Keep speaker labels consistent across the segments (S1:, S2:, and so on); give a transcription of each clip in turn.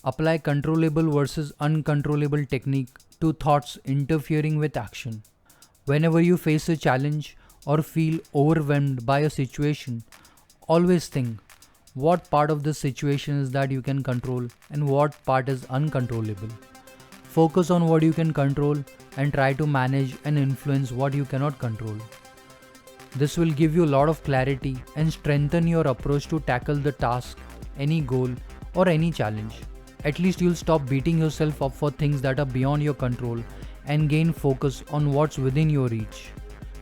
S1: Apply controllable versus uncontrollable technique to thoughts interfering with action. Whenever you face a challenge or feel overwhelmed by a situation, always think what part of the situation is that you can control and what part is uncontrollable. Focus on what you can control and try to manage and influence what you cannot control. This will give you a lot of clarity and strengthen your approach to tackle the task, any goal, or any challenge. At least you'll stop beating yourself up for things that are beyond your control and gain focus on what's within your reach.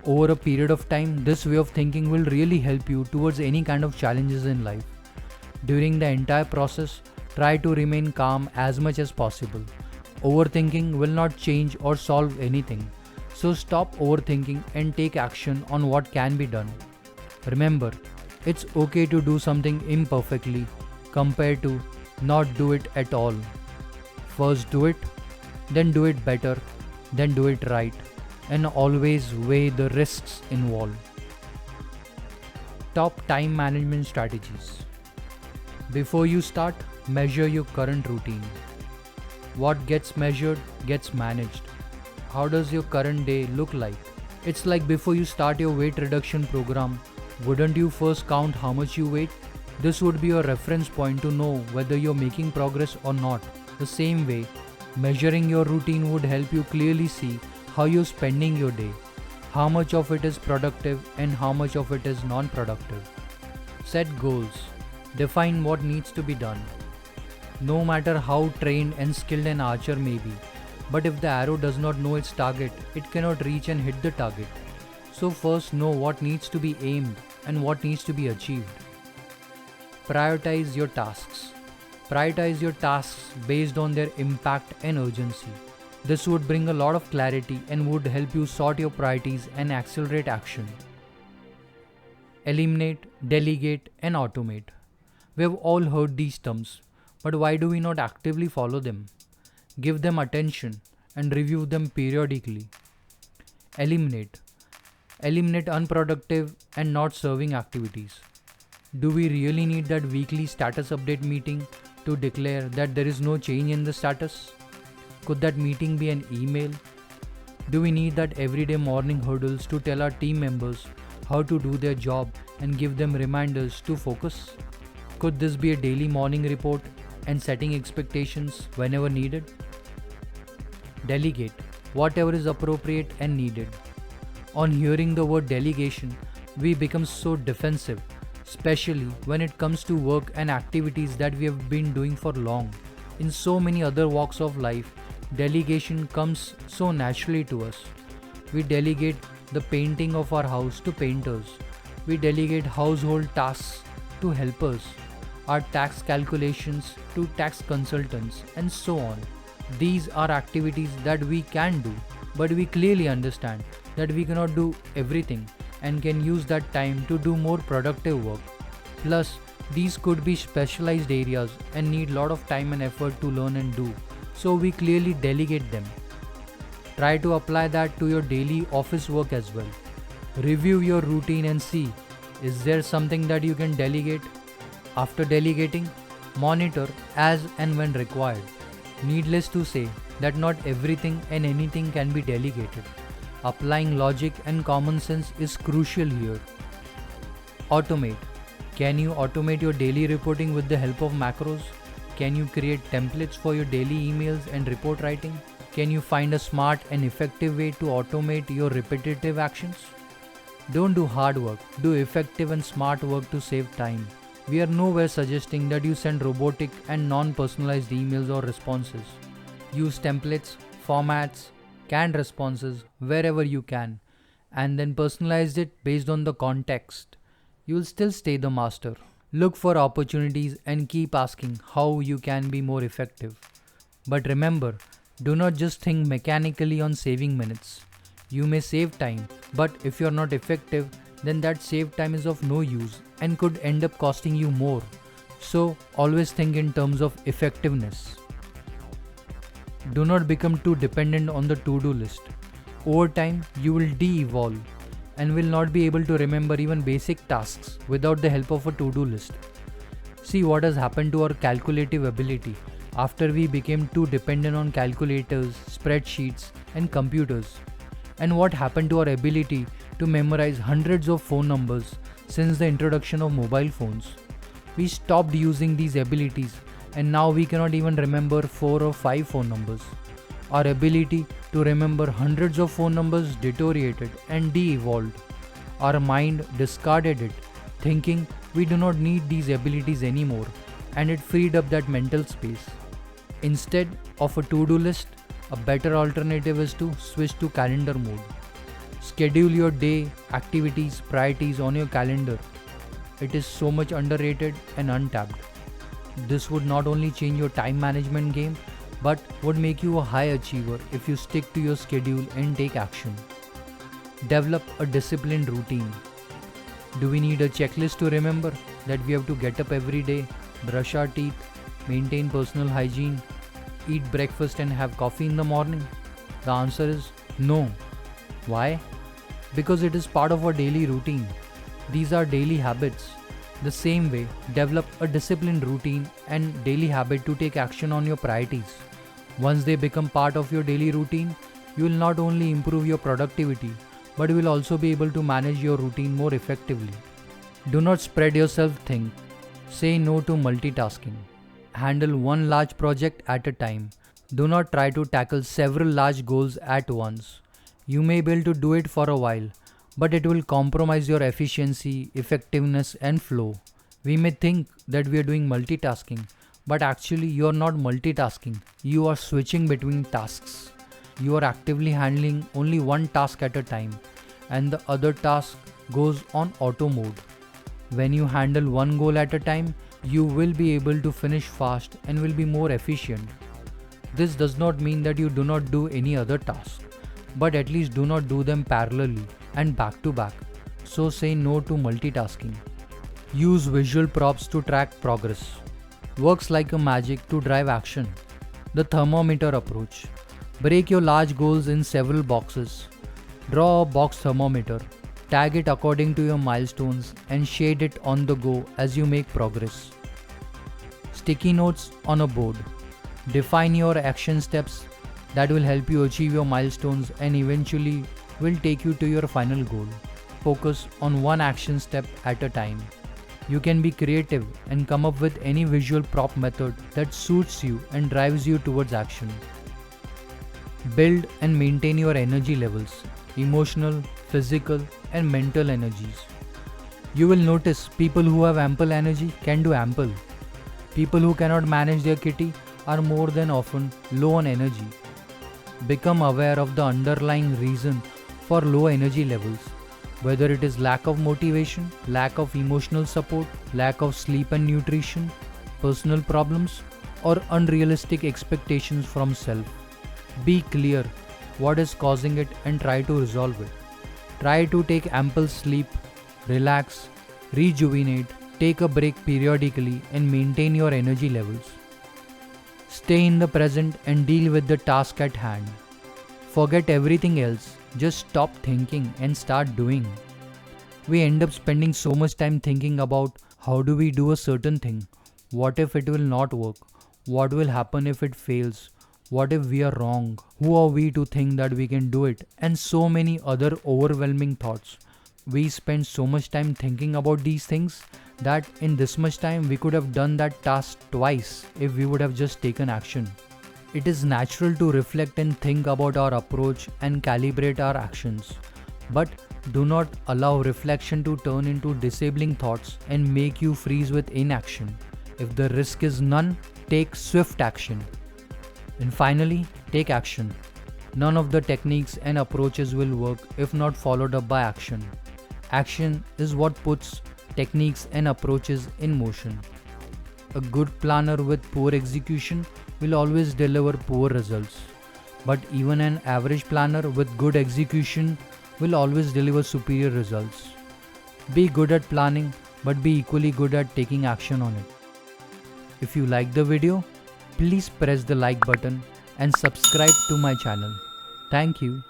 S1: Over a period of time, this way of thinking will really help you towards any kind of challenges in life. During the entire process, try to remain calm as much as possible. Overthinking will not change or solve anything. So stop overthinking and take action on what can be done. Remember, it's okay to do something imperfectly compared to not do it at all. First do it, then do it better, then do it right, and always weigh the risks involved. Top time management strategies. Before you start, measure your current routine. What gets measured gets managed. How does your current day look like? It's like before you start your weight reduction program, wouldn't you first count how much you weigh? This would be your reference point to know whether you're making progress or not. The same way, measuring your routine would help you clearly see how you're spending your day, how much of it is productive and how much of it is non-productive. Set goals. Define what needs to be done. No matter how trained and skilled an archer may be, but if the arrow does not know its target, it cannot reach and hit the target. So first know what needs to be aimed and what needs to be achieved. Prioritize your tasks. Prioritize your tasks based on their impact and urgency. This would bring a lot of clarity and would help you sort your priorities and accelerate action. Eliminate, delegate, and automate. We have all heard these terms, but why do we not actively follow them? Give them attention and review them periodically. Eliminate. Eliminate unproductive and not serving activities. Do we really need that weekly status update meeting to declare that there is no change in the status? Could that meeting be an email? Do we need that everyday morning hurdles to tell our team members how to do their job and give them reminders to focus? Could this be a daily morning report and setting expectations whenever needed? Delegate whatever is appropriate and needed. On hearing the word delegation, we become so defensive, especially when it comes to work and activities that we have been doing for long. In so many other walks of life, delegation comes so naturally to us. We delegate the painting of our house to painters. We delegate household tasks to helpers, our tax calculations to tax consultants, and so on. These are activities that we can do, but we clearly understand that we cannot do everything and can use that time to do more productive work. Plus, these could be specialized areas and need lot of time and effort to learn and do, so we clearly delegate them. Try to apply that to your daily office work as well. Review your routine and see, is there something that you can delegate? After delegating, monitor as and when required. Needless to say that not everything and anything can be delegated. Applying logic and common sense is crucial here. Automate. Can you automate your daily reporting with the help of macros? Can you create templates for your daily emails and report writing? Can you find a smart and effective way to automate your repetitive actions? Don't do hard work, do effective and smart work to save time. We are nowhere suggesting that you send robotic and non-personalized emails or responses. Use templates, formats, canned responses wherever you can, and then personalize it based on the context. You will still stay the master. Look for opportunities and keep asking how you can be more effective. But remember, do not just think mechanically on saving minutes. You may save time, but if you are not effective, then that saved time is of no use and could end up costing you more. So always think in terms of effectiveness. Do not become too dependent on the to-do list. Over time, you will de-evolve and will not be able to remember even basic tasks without the help of a to-do list. See what has happened to our calculative ability after we became too dependent on calculators, spreadsheets, and computers. And what happened to our ability to memorize hundreds of phone numbers since the introduction of mobile phones? We stopped using these abilities, and now we cannot even remember 4 or 5 phone numbers. Our ability to remember hundreds of phone numbers deteriorated and de-evolved. Our mind discarded it, thinking we do not need these abilities anymore, and it freed up that mental space. Instead of a to-do list, a better alternative is to switch to calendar mode. Schedule your day, activities, priorities on your calendar. It is so much underrated and untapped. This would not only change your time management game, but would make you a high achiever if you stick to your schedule and take action. Develop a disciplined routine. Do we need a checklist to remember that we have to get up every day, brush our teeth, maintain personal hygiene, eat breakfast and have coffee in the morning? The answer is no. Why? Because it is part of our daily routine. These are daily habits. The same way, develop a disciplined routine and daily habit to take action on your priorities. Once they become part of your daily routine, you will not only improve your productivity, but you will also be able to manage your routine more effectively. Do not spread yourself thin. Say no to multitasking. Handle one large project at a time. Do not try to tackle several large goals at once. You may be able to do it for a while, but it will compromise your efficiency, effectiveness, and flow. We may think that we are doing multitasking, but actually you are not multitasking. You are switching between tasks. You are actively handling only one task at a time, and the other task goes on auto mode. When you handle one goal at a time, you will be able to finish fast and will be more efficient. This does not mean that you do not do any other task, but at least do not do them parallelly and back to back. So say no to multitasking. Use visual props to track progress. Works like a magic to drive action. The thermometer approach. Break your large goals in several boxes. Draw a box thermometer. Tag it according to your milestones and shade it on the go as you make progress. Sticky notes on a board. Define your action steps that will help you achieve your milestones and eventually will take you to your final goal. Focus on one action step at a time. You can be creative and come up with any visual prop method that suits you and drives you towards action. Build and maintain your energy levels, emotional, physical, and mental energies. You will notice people who have ample energy can do ample. People who cannot manage their kitty are more than often low on energy. Become aware of the underlying reason for low energy levels, whether it is lack of motivation, lack of emotional support, lack of sleep and nutrition, personal problems, or unrealistic expectations from self. Be clear what is causing it and try to resolve it. Try to take ample sleep, relax, rejuvenate, take a break periodically, and maintain your energy levels. Stay in the present and deal with the task at hand. Forget everything else, just stop thinking and start doing. We end up spending so much time thinking about how do we do a certain thing, what if it will not work, what will happen if it fails, what if we are wrong, who are we to think that we can do it, and so many other overwhelming thoughts. We spend so much time thinking about these things that in this much time we could have done that task twice if we would have just taken action. It is natural to reflect and think about our approach and calibrate our actions. But do not allow reflection to turn into disabling thoughts and make you freeze with inaction. If the risk is none, take swift action. And finally, take action. None of the techniques and approaches will work if not followed up by action. Action is what puts techniques and approaches in motion. A good planner with poor execution will always deliver poor results. But even an average planner with good execution will always deliver superior results. Be good at planning, but be equally good at taking action on it. If you like the video, please press the like button and subscribe to my channel. Thank you.